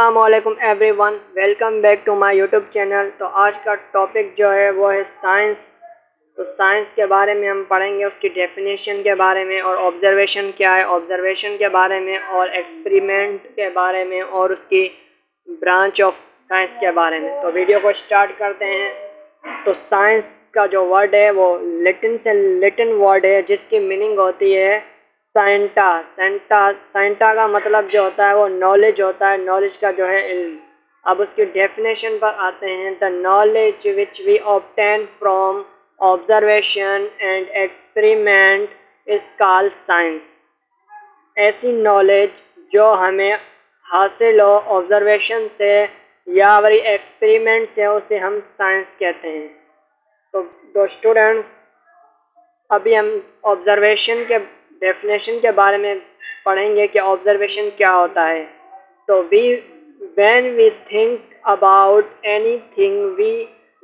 अस्सलामुअलैकुम everyone, welcome back to my YouTube channel. तो आज का टॉपिक जो है वो है साइंस। तो साइंस के बारे में हम पढ़ेंगे, उसकी डेफिनेशन के बारे में, और ऑब्जर्वेशन क्या है ऑब्जर्वेशन के बारे में, और एक्सपेरिमेंट के बारे में, और उसकी ब्रांच ऑफ साइंस के बारे में। तो वीडियो को स्टार्ट करते हैं। तो साइंस का जो वर्ड है वो लैटिन वर्ड है, जिसकी मीनिंग होती है साइंटा। साइंटा का मतलब जो होता है वो नॉलेज होता है, नॉलेज का जो है इल्म। अब उसकी डेफिनेशन पर आते हैं। The knowledge which we obtain from observation and experiment is called science. ऐसी नॉलेज जो हमें हासिल हो ऑब्जर्वेशन से या वही एक्सपेरिमेंट से, उसे हम साइंस कहते हैं। तो स्टूडेंट्स, अभी हम ऑब्जर्वेशन के डेफिनेशन के बारे में पढ़ेंगे कि ऑब्जर्वेशन क्या होता है। तो when we think about anything we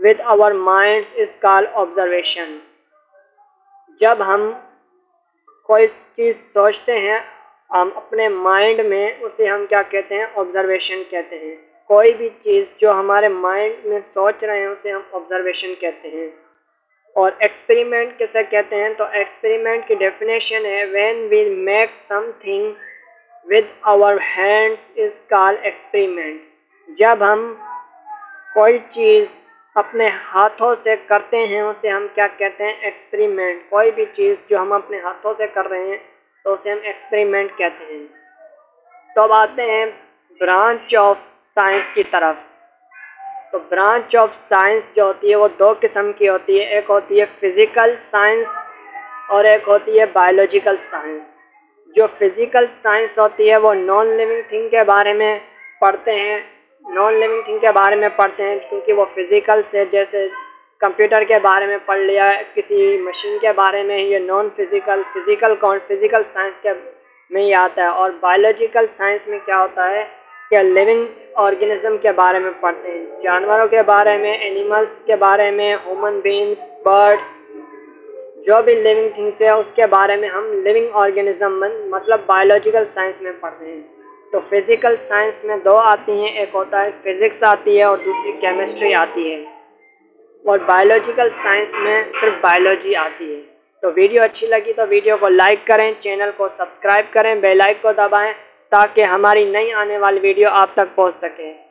with our minds is called observation. जब हम कोई चीज़ सोचते हैं हम अपने माइंड में, उसे हम क्या कहते हैं? ऑब्जर्वेशन कहते हैं। कोई भी चीज़ जो हमारे माइंड में सोच रहे हैं उसे हम ऑब्जर्वेशन कहते हैं। और एक्सपेरिमेंट किसे कहते हैं? तो एक्सपेरिमेंट की डेफिनेशन है when we make something with our hands is called experiment. जब हम कोई चीज़ अपने हाथों से करते हैं उसे हम क्या कहते हैं? एक्सपेरिमेंट। कोई भी चीज़ जो हम अपने हाथों से कर रहे हैं तो उसे हम एक्सपेरिमेंट कहते हैं। तो अब आते हैं ब्रांच ऑफ साइंस की तरफ। तो ब्रांच ऑफ साइंस जो होती है वो दो किस्म की होती है, एक होती है फिज़िकल साइंस और एक होती है बायोलॉजिकल साइंस। जो फिज़िकल साइंस होती है वो नॉन लिविंग थिंग के बारे में पढ़ते हैं, क्योंकि वो फिज़िकल से, जैसे कंप्यूटर के बारे में पढ़ लिया, किसी मशीन के बारे में, ये नॉन फिज़िकल फिज़िकल साइंस के में ही आता है। और बायोलॉजिकल साइंस में क्या होता है कि लिविंग ऑर्गेनिज्म के बारे में पढ़ते हैं, जानवरों के बारे में, एनिमल्स के बारे में, ह्यूमन बीइंग्स, बर्ड्स, जो भी लिविंग थिंग्स है उसके बारे में हम लिविंग ऑर्गेनिज्म मतलब बायोलॉजिकल साइंस में पढ़ते हैं। तो फिज़िकल साइंस में दो आती हैं, एक होता है फिज़िक्स आती है और दूसरी केमिस्ट्री आती है। और बायोलॉजिकल साइंस में सिर्फ बायोलॉजी आती है। तो वीडियो अच्छी लगी तो वीडियो को लाइक करें, चैनल को सब्सक्राइब करें, बेल आइकन को दबाएं ताकि हमारी नई आने वाली वीडियो आप तक पहुंच सके।